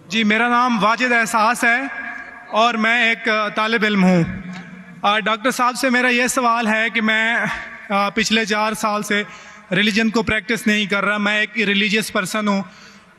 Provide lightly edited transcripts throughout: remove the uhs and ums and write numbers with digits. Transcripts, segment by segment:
जी, मेरा नाम वाजिद एहसास है और मैं एक तालिब इल्म हूँ। डॉक्टर साहब से मेरा ये सवाल है कि मैं पिछले 4 साल से रिलीजन को प्रैक्टिस नहीं कर रहा। मैं एक रिलीजियस पर्सन हूँ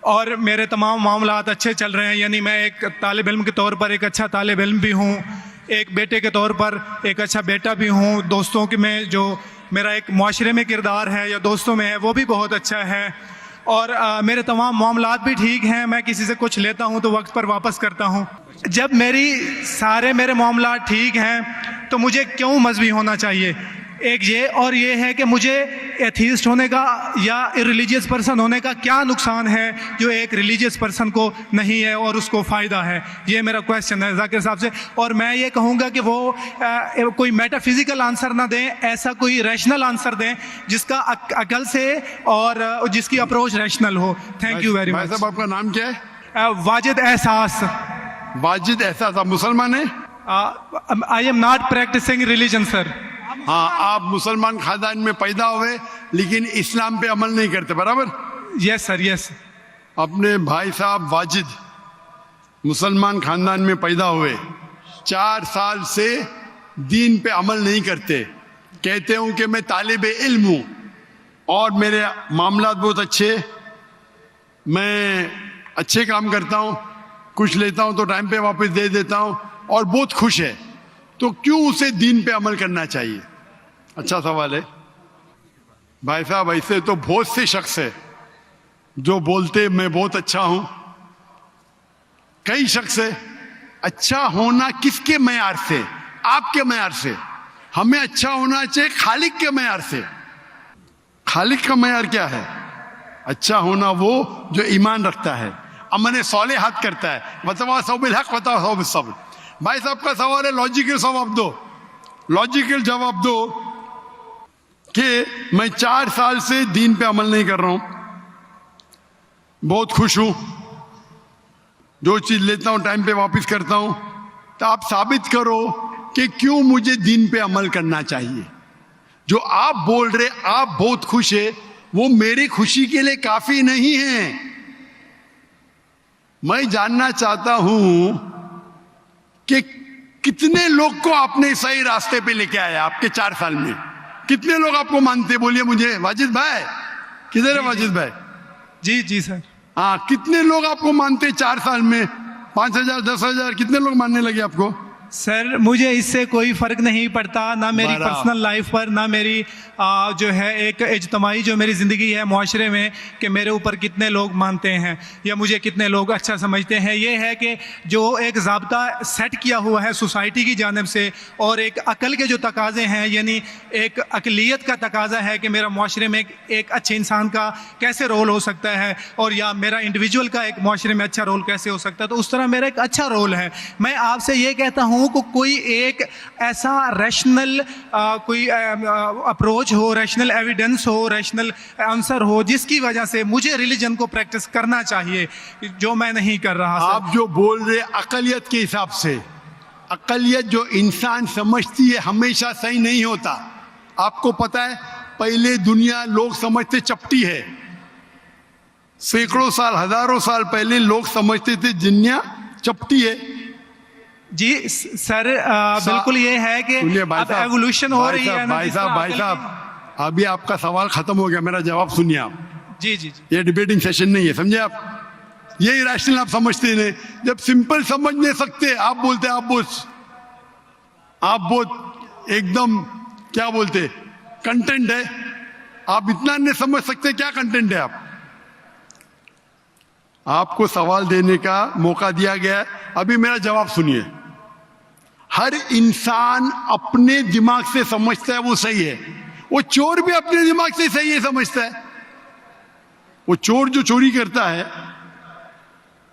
और मेरे तमाम मामलात अच्छे चल रहे हैं, यानी मैं एक तालिब इल्म के तौर पर एक अच्छा तालिब इल्म भी हूँ, एक बेटे के तौर पर एक अच्छा बेटा भी हूँ। दोस्तों के में जो मेरा एक माशरे में किरदार है या दोस्तों में है वो भी बहुत अच्छा है और मेरे तमाम मामलात भी ठीक हैं। मैं किसी से कुछ लेता हूं तो वक्त पर वापस करता हूं। जब मेरे मामलात ठीक हैं तो मुझे क्यों मजहबी होना चाहिए? एक ये और ये है कि मुझे एथीस्ट होने का या रिलीजियस पर्सन होने का क्या नुकसान है जो एक रिलीजियस पर्सन को नहीं है और उसको फ़ायदा है? ये मेरा क्वेश्चन है जाकिर साहब से। और मैं ये कहूँगा कि वो कोई मेटाफिजिकल आंसर ना दें, ऐसा कोई रैशनल आंसर दें जिसका अकल से और जिसकी अप्रोच रैशनल हो। Thank you very much. साहब आपका नाम क्या है? वाजिद एहसास। वाजिद एहसास, आप मुसलमान हैं? I am not practising religion sir. हाँ, आप मुसलमान खानदान में पैदा हुए लेकिन इस्लाम पे अमल नहीं करते, बराबर? Yes sir, yes. अपने भाई साहब वाजिद मुसलमान खानदान में पैदा हुए, 4 साल से दीन पे अमल नहीं करते, कहते हूं कि मैं तालिब इल्म हूं और मेरे मामलात बहुत अच्छे, मैं अच्छे काम करता हूं, कुछ लेता हूं तो टाइम पे वापस दे देता हूं और बहुत खुश है, तो क्यों उसे दीन पे अमल करना चाहिए? अच्छा सवाल है भाई साहब। ऐसे तो बहुत से शख्स है जो बोलते मैं बहुत अच्छा हूं। कई शख्स है। अच्छा होना किसके मयार से? आपके मयार से। हमें अच्छा होना चाहिए खालिक के मयार से। खालिक का मयार क्या है? अच्छा होना वो जो ईमान रखता है, अमल सालेहात करता है, वतवासौ बिल हक वतवासौ बिस सब्र। भाई साहब का सवाल है, लॉजिकल जवाब दो, लॉजिकल जवाब दो कि मैं 4 साल से दीन पे अमल नहीं कर रहा हूं, बहुत खुश हूं, जो चीज लेता हूं टाइम पे वापस करता हूं, तो आप साबित करो कि क्यों मुझे दीन पे अमल करना चाहिए। जो आप बोल रहे आप बहुत खुश है, वो मेरी खुशी के लिए काफी नहीं है। मैं जानना चाहता हूं कि कितने लोग को आपने सही रास्ते पे लेके आया आपके 4 साल में? कितने लोग आपको मानते? बोलिए मुझे। वाजिद भाई किधर है? वाजिद भाई जी जी सर। हाँ, कितने लोग आपको मानते 4 साल में? 5,000, 10,000, कितने लोग मानने लगे आपको? सर मुझे इससे कोई फ़र्क नहीं पड़ता, ना मेरी पर्सनल लाइफ पर, ना मेरी जो है एक इज्तमाही जो मेरी ज़िंदगी है माशरे में, कि मेरे ऊपर कितने लोग मानते हैं या मुझे कितने लोग अच्छा समझते हैं। ये है कि जो एक ज़ाब्ता सेट किया हुआ है सोसाइटी की जानिब से और एक अकल के जो तकाज़े हैं, यानी एक अकलियत का तकाज़ा है कि मेरा माशरे में एक अच्छे इंसान का कैसे रोल हो सकता है और या मेरा इंडिविजुअल का एक माशरे में अच्छा रोल कैसे हो सकता है, तो उस तरह मेरा एक अच्छा रोल है। मैं आपसे ये कहता हूँ को कोई एक ऐसा रैशनल कोई अप्रोच हो, रैशनल एविडेंस हो, रैशनल आंसर हो जिसकी वजह से मुझे रिलीजन को प्रैक्टिस करना चाहिए, जो मैं नहीं कर रहा। आप जो बोल रहे अकलियत के हिसाब से, अकलियत जो इंसान समझती है हमेशा सही नहीं होता। आपको पता है, पहले दुनिया लोग समझते चपटी है। सैकड़ों साल, हजारों साल पहले लोग समझते थे दुनिया चपटी है। जी सर, बिल्कुल ये है कि अब एवोल्यूशन हो रही है। भाई साहब अभी आपका सवाल खत्म हो गया, मेरा जवाब सुनिए आप। जी जी जी। ये डिबेटिंग सेशन नहीं है, समझे आप? ये रैशनल आप समझते नहीं। जब सिंपल समझ नहीं सकते आप बोलते आप बहुत एकदम क्या बोलते कंटेंट है। आप इतना नहीं समझ सकते क्या कंटेंट है। आपको सवाल देने का मौका दिया गया है, अभी मेरा जवाब सुनिए। हर इंसान अपने दिमाग से समझता है वो सही है। वो चोर भी अपने दिमाग से सही है समझता है। वो चोर जो चोरी करता है,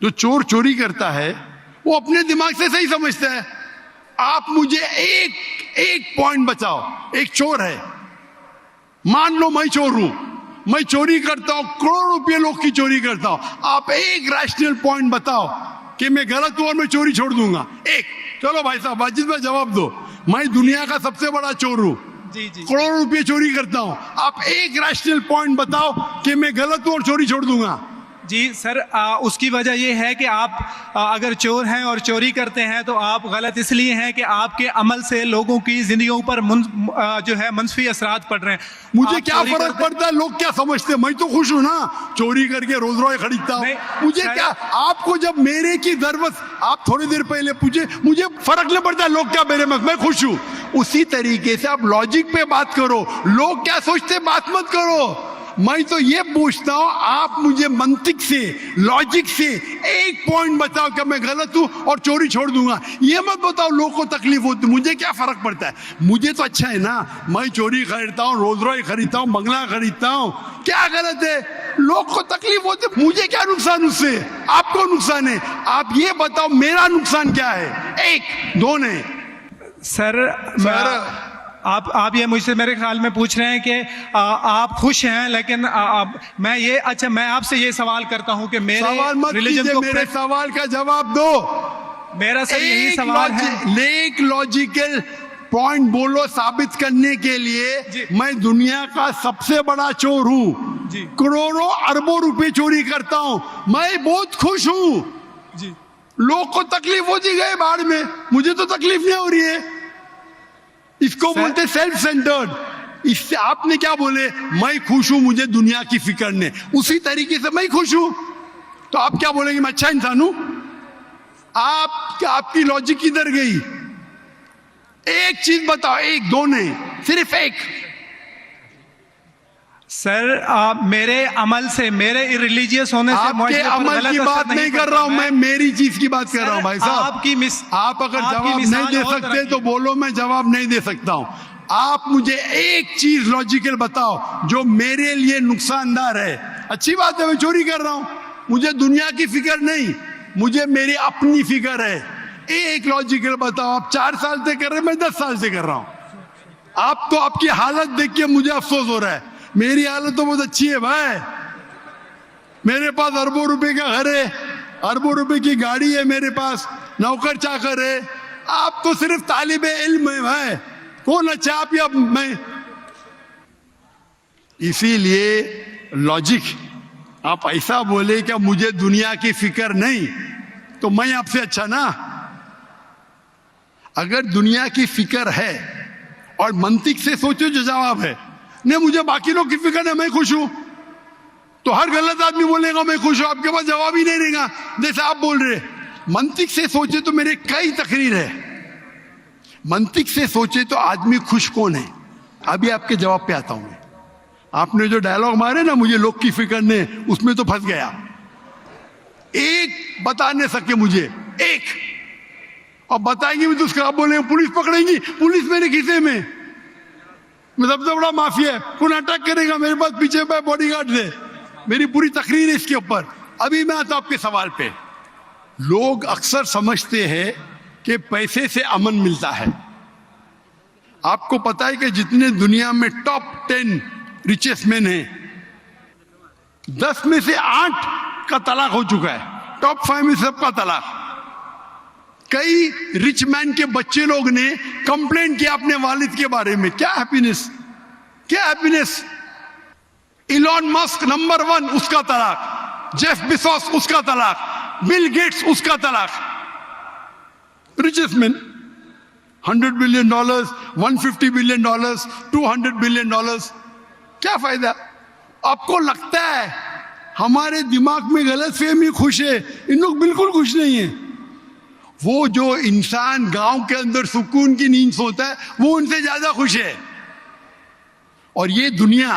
जो चोर चोरी करता है, वो अपने दिमाग से सही समझता है। आप मुझे एक पॉइंट बताओ। एक चोर है, मान लो मैं चोर हूं, मैं चोरी करता हूं, करोड़ों रुपये लोग की चोरी करता हूं। आप एक रैशनल पॉइंट बताओ कि मैं गलत हूं और मैं चोरी छोड़ दूंगा। एक। चलो भाई साहब वाजिद भाई जवाब दो। मैं दुनिया का सबसे बड़ा चोर हूं, करोड़ों रुपये चोरी करता हूं। आप एक रैशनल पॉइंट बताओ कि मैं गलत हूं और चोरी छोड़ दूंगा। जी सर, उसकी वजह ये है कि आप अगर चोर हैं और चोरी करते हैं तो आप गलत इसलिए हैं कि आपके अमल से लोगों की जिंदगियों पर जो है मनफी असरात पड़ रहे हैं। मुझे आप क्या चोरी फर्क करते- पड़ता है लोग क्या समझते हैं, मैं तो खुश हूं ना, चोरी करके रोज रोज खरीदता हूं। नहीं, मुझे सर- क्या, आपको जब मेरे की जरूरत, आप थोड़ी देर पहले पूछे, मुझे फर्क नहीं पड़ता लोग क्या मेरे में, मैं खुश हूं। उसी तरीके से आप लॉजिक पे बात करो, लोग क्या सोचते बात मत करो। मैं तो ये पूछता हूं, आप मुझे मंतिक से, लॉजिक से एक पॉइंट बताओ कि मैं गलत हूं और चोरी छोड़ दूंगा। ये मत बताओ लोग को तकलीफ होती, मुझे क्या फर्क पड़ता है, मुझे तो अच्छा है ना। मैं चोरी खरीदता हूं, रोज रोज खरीदता हूं, बंगला खरीदता हूं, क्या गलत है? लोग को तकलीफ होती, मुझे क्या नुकसान उससे, आपको नुकसान है। आप ये बताओ मेरा नुकसान क्या है, एक दो नहीं। सर आप ये मुझसे मेरे ख्याल में पूछ रहे हैं कि आप खुश हैं, लेकिन मैं आपसे ये सवाल करता हूं कि मेरे सवाल मत रिलीजन कीजिए, को मेरे सवाल का जवाब दो। मेरा सर यही सवाल है। एक लॉजिकल पॉइंट बोलो साबित करने के जी। लिए। मैं दुनिया का सबसे बड़ा चोर हूं, जी। करोड़ों अरबों रुपए चोरी करता हूं, मैं बहुत खुश हूं। जी लोग को तकलीफ होती गई बाढ़ में, मुझे तो तकलीफ नहीं हो रही है। इसको बोलते सेल्फ सेंटर्ड। इससे आपने क्या बोले, मैं खुश हूं, मुझे दुनिया की फिक्र नहीं, उसी तरीके से मैं खुश हूं, तो आप क्या बोलेंगे मैं अच्छा इंसान हूं? आपकी लॉजिक किधर गई? एक चीज बताओ, एक दो नहीं, सिर्फ एक। सर मेरे अमल से, मेरे रिलीजियस होने से आपके मुआशरे पर अमल गलत की असर बात नहीं कर रहा हूं मैं, मेरी चीज की बात कर रहा हूं भाई साहब। आप अगर जवाब नहीं दे सकते तो बोलो, मैं जवाब नहीं दे सकता हूं। आप मुझे एक चीज लॉजिकल बताओ जो मेरे लिए नुकसानदार है। अच्छी बात है, मैं चोरी कर रहा हूं, मुझे दुनिया की फिक्र नहीं, मुझे मेरी अपनी फिक्र है। एक लॉजिकल बताओ। आप 4 साल से कर रहे हैं, मैं 10 साल से कर रहा हूं। आप तो आपकी हालत देख के मुझे अफसोस हो रहा है, मेरी हालत तो बहुत अच्छी है भाई। मेरे पास अरबों रुपए का घर है, अरबों रुपए की गाड़ी है मेरे पास, नौकर चाकर है। आप तो सिर्फ तालिबे इल्म है भाई, कौन अच्छा आप या मैं? इसीलिए लॉजिक, आप ऐसा बोले कि मुझे दुनिया की फिक्र नहीं, तो मैं आपसे अच्छा ना। अगर दुनिया की फिक्र है और मंतिक से सोचो जो जवाब है, नहीं मुझे बाकी लोग की फिक्र है, मैं खुश हूं, तो हर गलत आदमी बोलेगा मैं खुश हूं, आपके पास जवाब ही नहीं रहेगा जैसे आप बोल रहे। मंतिक से सोचे तो मेरे कई तकरीर है, मंतिक से सोचे तो आदमी खुश कौन है? अभी आपके जवाब पे आता हूं मैं। आपने जो डायलॉग मारे ना, मुझे लोग की फिक्र नहीं, उसमें तो फंस गया। एक बता नहीं सके मुझे, एक। अब बताएंगे भी तो उसका आप बोलेंगे पुलिस पकड़ेगी, पुलिस मेरे खीसे में, मैं सबसे बड़ा माफिया है, कौन अटैक करेगा, मेरे पास पीछे पे बॉडीगार्ड है। मेरी पूरी तकरीर है इसके ऊपर। अभी मैं आता हूं आपके सवाल पे। लोग अक्सर समझते हैं कि पैसे से अमन मिलता है। आपको पता है कि जितने दुनिया में टॉप 10 रिचेस्ट मैन हैं, 10 में से 8 का तलाक हो चुका है, टॉप 5 में सबका तलाक। कई रिच मैन के बच्चे लोग ने कंप्लेंट किया अपने वालिद के बारे में, क्या हैप्पीनेस, क्या हैप्पीनेस। इलॉन मस्क नंबर 1, उसका तलाक। जेफ बेजोस, उसका तलाक। बिल गेट्स, उसका तलाक। Richest man, $100 billion, $150 billion, $200 billion. क्या फायदा? आपको लगता है हमारे दिमाग में गलत फहमी खुश है, इन लोग बिल्कुल खुश नहीं है। वो जो इंसान गांव के अंदर सुकून की नींद सोता है, वो उनसे ज्यादा खुश है। और ये दुनिया,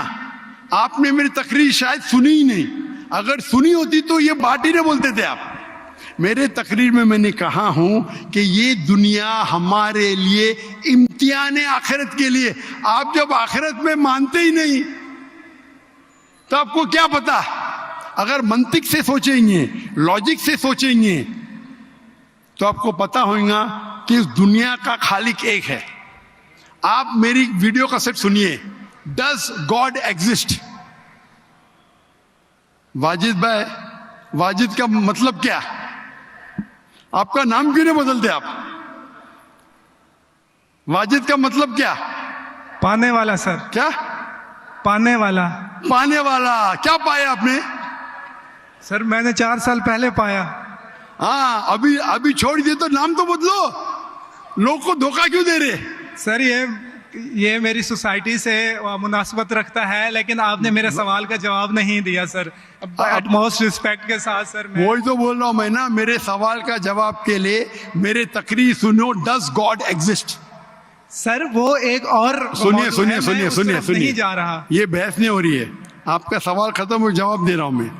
आपने मेरी तकरीर शायद सुनी ही नहीं, अगर सुनी होती तो ये बात ही नहीं बोलते थे आप। मेरे तकरीर में मैंने कहा हूं कि ये दुनिया हमारे लिए इम्तिहान है आखिरत के लिए। आप जब आखिरत में मानते ही नहीं तो आपको क्या पता? अगर मंतिक से सोचेंगे, लॉजिक से सोचेंगे, तो आपको पता होगा कि इस दुनिया का खालिक एक है। आप मेरी वीडियो कैसेट सुनिए, डज गॉड एग्जिस्ट? वाजिद भाई, वाजिद का मतलब क्या? आपका नाम क्यों नहीं बदलते आप? वाजिद का मतलब क्या? पाने वाला सर। क्या? पाने वाला। पाने वाला। क्या पाया आपने? सर मैंने 4 साल पहले पाया। हाँ, अभी अभी छोड़ दिए तो नाम तो बदलो, लोग को धोखा क्यों दे रहे? सर ये मेरी सोसाइटी से मुनासबत रखता है, लेकिन आपने मेरे सवाल का जवाब नहीं दिया सर। एटमोस्ट रिस्पेक्ट के साथ सर, वही तो बोल रहा हूं मैं ना, मेरे सवाल का जवाब के लिए मेरे तकरीर सुनो। Does God exist? सर वो एक और सुनिए सुनिए सुनिए सुनिए नहीं सुनिए, जा रहा। ये बहस नहीं हो रही है, आपका सवाल खत्म हो, जवाब दे रहा हूं मैं।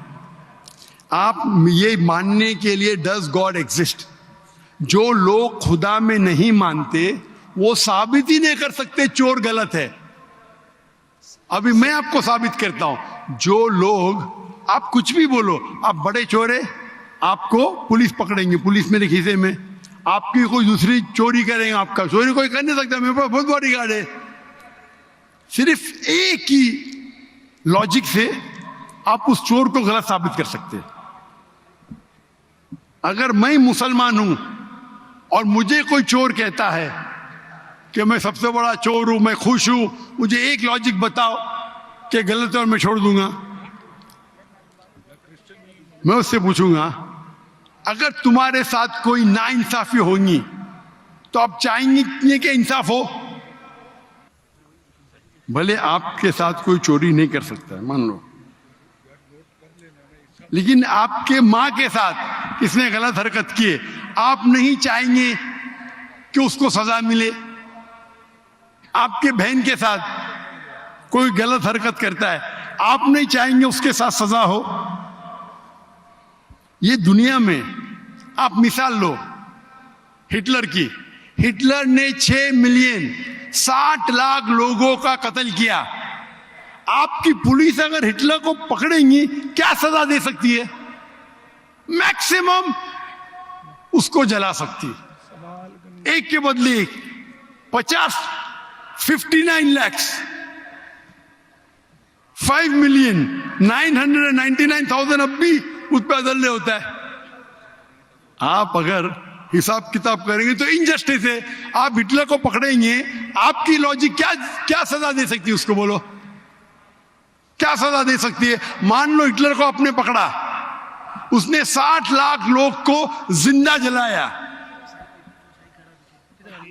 आप ये मानने के लिए डज गॉड एग्जिस्ट, जो लोग खुदा में नहीं मानते वो साबित ही नहीं कर सकते चोर गलत है। अभी मैं आपको साबित करता हूं, जो लोग, आप कुछ भी बोलो, आप बड़े चोर है, आपको पुलिस पकड़ेंगे, पुलिस मेरे खीसे में, आपकी कोई दूसरी चोरी करेंगे, आपका चोरी कोई कर नहीं सकता, मेरे पास बहुत बड़ी गार्ड है। सिर्फ एक ही लॉजिक से आप उस चोर को गलत साबित कर सकते हैं। अगर मैं मुसलमान हूं और मुझे कोई चोर कहता है कि मैं सबसे बड़ा चोर हूं, मैं खुश हूं, मुझे एक लॉजिक बताओ कि गलत है और मैं छोड़ दूंगा। मैं उससे पूछूंगा, अगर तुम्हारे साथ कोई नाइंसाफी होगी तो आप चाहेंगे कि इंसाफ हो? भले आपके साथ कोई चोरी नहीं कर सकता है, मान लो, लेकिन आपके मां के साथ किसने गलत हरकत की है, आप नहीं चाहेंगे कि उसको सजा मिले? आपके बहन के साथ कोई गलत हरकत करता है, आप नहीं चाहेंगे उसके साथ सजा हो? ये दुनिया में आप मिसाल लो हिटलर की। हिटलर ने 6 मिलियन 60 लाख लोगों का कत्ल किया। आपकी पुलिस अगर हिटलर को पकड़ेंगी क्या सजा दे सकती है? मैक्सिमम उसको जला सकती है, एक के बदले एक। 59 लाख 5,999,000 अब भी उस पर अदल्य होता है। आप अगर हिसाब किताब करेंगे तो इनजस्टिस है। आप हिटलर को पकड़ेंगे, आपकी लॉजिक क्या सजा दे सकती है उसको? बोलो, क्या सजा दे सकती है? मान लो हिटलर को आपने पकड़ा, उसने 60 लाख लोग को जिंदा जलाया,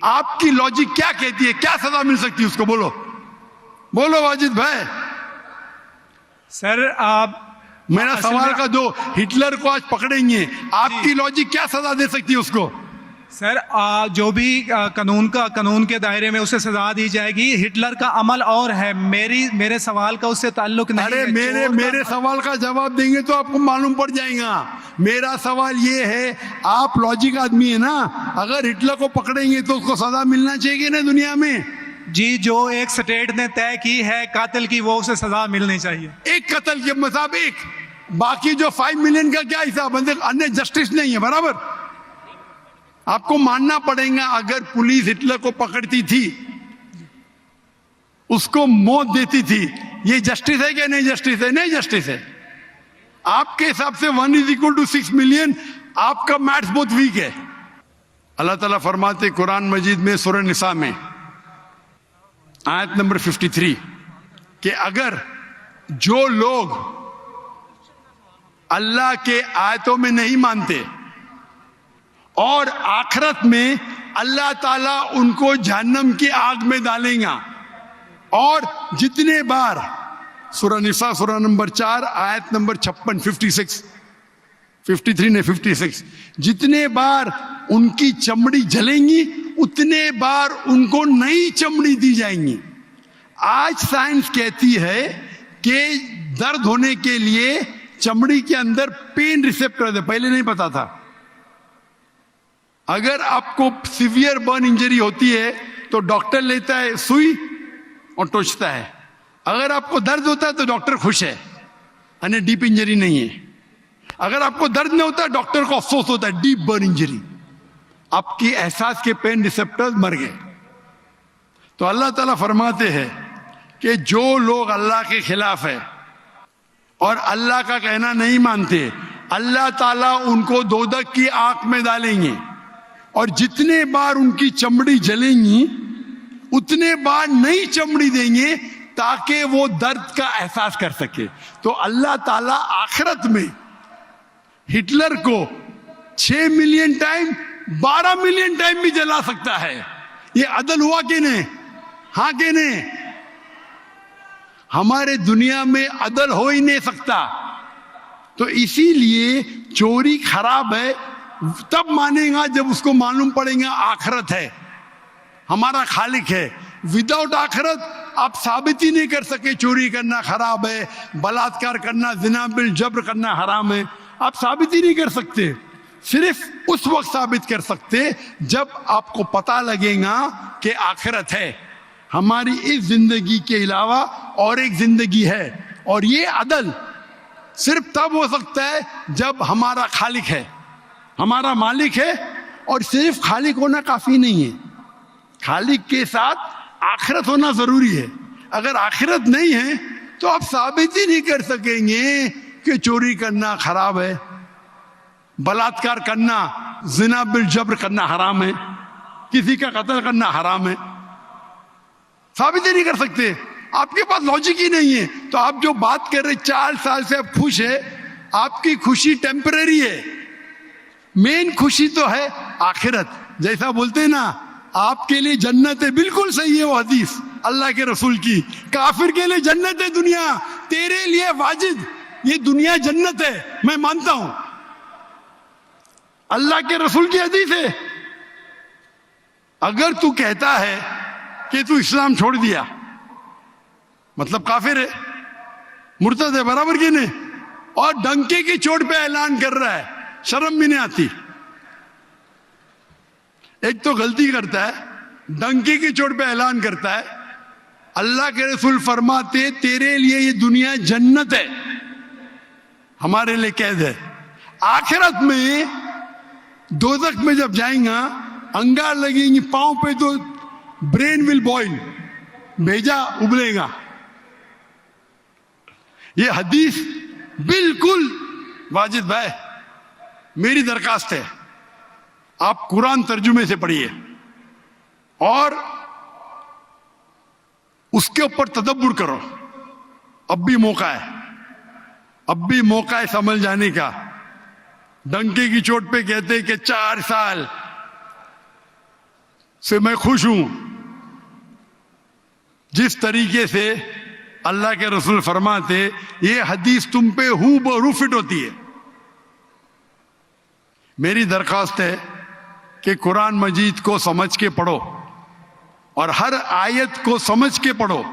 आपकी लॉजिक क्या कहती है? क्या सजा मिल सकती है उसको? बोलो बोलो वाजिद भाई। सर आप मेरा सवाल का दो, हिटलर को आज पकड़ेंगे, आपकी लॉजिक क्या सजा दे सकती है उसको? सर जो भी कानून के दायरे में उसे सजा दी जाएगी। हिटलर का अमल और है, मेरे सवाल का उससे ताल्लुक नहीं अरे है। मेरे सवाल का जवाब देंगे तो आपको मालूम पड़ जाएगा। मेरा सवाल ये है, आप लॉजिक आदमी है ना, अगर हिटलर को पकड़ेंगे तो उसको सजा मिलना चाहिए ना दुनिया में? जी, जो एक स्टेट ने तय की है कातिल की, वो उसे सजा मिलनी चाहिए। एक कत्ल के मतलब एक, बाकी जो 5 मिलियन का क्या हिसाब? अन्य जस्टिस नहीं है, बराबर? आपको मानना पड़ेगा, अगर पुलिस हिटलर को पकड़ती थी, उसको मौत देती थी, ये जस्टिस है क्या? नहीं जस्टिस है, नहीं जस्टिस है। आपके हिसाब से 1 = 6 मिलियन, आपका मैथ्स बहुत वीक है। अल्लाह ताला फरमाते कुरान मजीद में सूरह निसा में आयत नंबर 53 कि अगर जो लोग अल्लाह के आयतों में नहीं मानते और आखिरत में अल्लाह ताला उनको जहन्नम की आग में डालेगा, और जितने बार, सूरह निसा सूरह नंबर 4 आयत नंबर 56, 53 ने 56, जितने बार उनकी चमड़ी जलेंगी उतने बार उनको नई चमड़ी दी जाएंगी। आज साइंस कहती है कि दर्द होने के लिए चमड़ी के अंदर पेन रिसेप्टर है, पहले नहीं पता था। अगर आपको सीवियर बर्न इंजरी होती है तो डॉक्टर लेता है सुई और टोचता है। अगर आपको दर्द होता है तो डॉक्टर खुश है, यानी डीप इंजरी नहीं है। अगर आपको दर्द नहीं होता, डॉक्टर को अफसोस होता है, डीप बर्न इंजरी, आपकी एहसास के पेन रिसेप्टर्स मर गए। तो अल्लाह ताला फरमाते हैं कि जो लोग अल्लाह के खिलाफ है और अल्लाह का कहना नहीं मानते, अल्लाह ताला उनको दोजख की आग में डालेंगे, और जितने बार उनकी चमड़ी जलेंगी उतने बार नई चमड़ी देंगे ताकि वो दर्द का एहसास कर सके। तो अल्लाह ताला आखिरत में हिटलर को 6 मिलियन टाइम 12 मिलियन टाइम भी जला सकता है। ये अदल हुआ कि नहीं? हाँ कि नहीं? हमारे दुनिया में अदल हो ही नहीं सकता। तो इसीलिए चोरी खराब है तब मानेगा जब उसको मालूम पड़ेगा आखिरत है, हमारा खालिक है। विदाउट आखिरत आप साबित ही नहीं कर सके चोरी करना खराब है, बलात्कार करना, जिना बिल जब्र करना हराम है। आप साबित ही नहीं कर सकते। सिर्फ उस वक्त साबित कर सकते जब आपको पता लगेगा कि आखिरत है, हमारी इस जिंदगी के अलावा और एक जिंदगी है। और ये अदल सिर्फ तब हो सकता है जब हमारा खालिक है, हमारा मालिक है। और सिर्फ खालिक होना काफी नहीं है, खालिक के साथ आखिरत होना जरूरी है। अगर आखिरत नहीं है तो आप साबित ही नहीं कर सकेंगे कि चोरी करना खराब है, बलात्कार करना, जिना बिल जब्र करना हराम है, किसी का कत्ल करना हराम है। साबित ही नहीं कर सकते, आपके पास लॉजिक ही नहीं है। तो आप जो बात कर रहे 4 साल से आप खुश है, आपकी खुशी टेम्परेरी है। मेन खुशी तो है आखिरत। जैसा बोलते हैं ना, आपके लिए जन्नत है, बिल्कुल सही है वो हदीस अल्लाह के रसूल की। काफिर के लिए जन्नत है दुनिया, तेरे लिए वाजिद ये दुनिया जन्नत है, मैं मानता हूं। अल्लाह के रसूल की हदीस है। अगर तू कहता है कि तू इस्लाम छोड़ दिया, मतलब काफिर है, मुर्तद है, बराबर की नहीं, और डंके की चोट पे ऐलान कर रहा है, शर्म भी नहीं आती। एक तो गलती करता है, डंके की चोट पे ऐलान करता है। अल्लाह के रसूल फरमाते तेरे लिए ये दुनिया जन्नत है, हमारे लिए कैद है। आखिरत में दोज़ख में जब जाएगा, अंगार लगेंगी पांव पे तो ब्रेन विल बॉइल, भेजा उबलेगा। ये हदीस बिल्कुल वाजिद भाई, मेरी दरखास्त है आप कुरान तर्जुमे से पढ़िए और उसके ऊपर तदब्बुर करो। अब भी मौका है, अब भी मौका है समझ जाने का। डंके की चोट पे कहते कि 4 साल से मैं खुश हूं। जिस तरीके से अल्लाह के रसूल फरमाते, ये हदीस तुम पे हूबहू फिट होती है। मेरी दरखास्त है कि कुरान मजीद को समझ के पढ़ो और हर आयत को समझ के पढ़ो,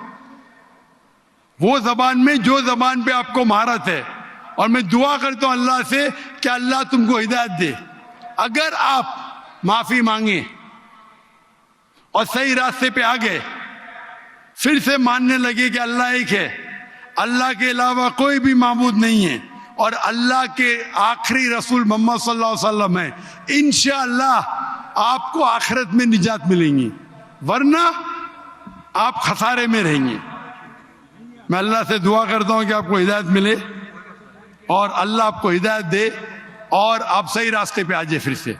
वो जबान में जो जबान पे आपको महारत है। और मैं दुआ करता हूं अल्लाह से कि अल्लाह तुमको हिदायत दे। अगर आप माफी मांगे और सही रास्ते पे आ गए, फिर से मानने लगे कि अल्लाह एक है, अल्लाह के अलावा कोई भी माबूद नहीं है और अल्लाह के आखिरी रसूल मोहम्मद सल्लल्लाहु अलैहि वसल्लम है, इंशाअल्लाह आपको आखिरत में निजात मिलेंगी, वरना आप खसारे में रहेंगे। मैं अल्लाह से दुआ करता हूं कि आपको हिदायत मिले और अल्लाह आपको हिदायत दे और आप सही रास्ते पे आ जाए फिर से।